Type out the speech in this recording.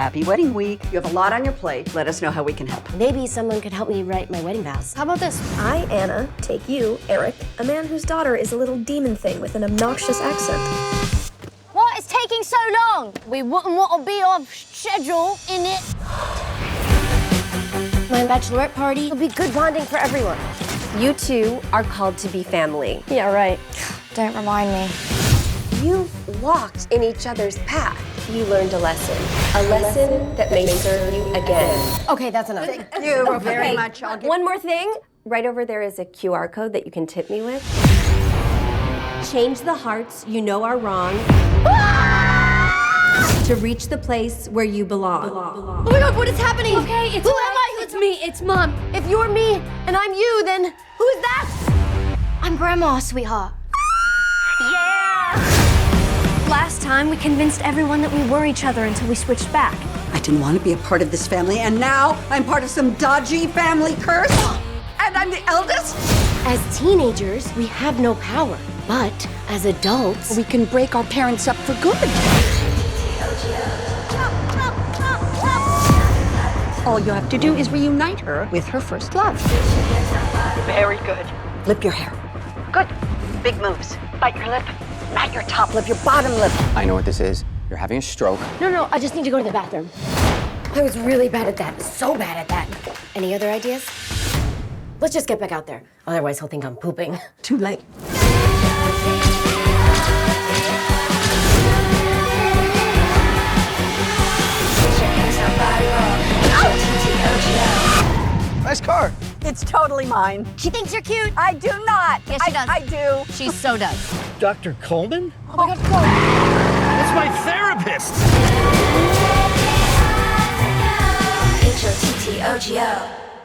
Happy wedding week. You have a lot on your plate. Let us know how we can help. Maybe someone could help me write my wedding vows. How about this? I, Anna, take you, Eric, a man whose daughter is a little demon thing with an obnoxious accent. What is taking so long? We wouldn't want to be off schedule, innit? My bachelorette party will be good bonding for everyone. You two are called to be family. Yeah, right. Don't remind me. You've walked in each other's path. You learned a lesson that may serve you again. Okay, that's enough. Thank you very much. One more thing. Right over there is a QR code that you can tip me with. Change the hearts you know are wrong to reach the place where you belong. Oh my God, what is happening? Okay, it's Who am I? It's me, it's Mom. If you're me and I'm you, then who's that? I'm Grandma, sweetheart. Last time, we convinced everyone that we were each other until we switched back. I didn't want to be a part of this family, and now I'm part of some dodgy family curse? And I'm the eldest? As teenagers, we have no power. But as adults, We can break our parents up for good. All you have to do is reunite her with her first love. Very good. Lip your hair. Good. Big moves. Bite your lip. Not your top lip, your bottom lip. I know what this is. You're having a stroke. No, I just need to go to the bathroom. I was really bad at that, so bad at that. Any other ideas? Let's just get back out there. Otherwise, he'll think I'm pooping. Too late. Nice car. It's totally mine. She thinks you're cute. I do not. Yes, she does. I do. She so does. Dr. Coleman? Oh my God, go. That's my therapist! H-O-T-T-O-G-O.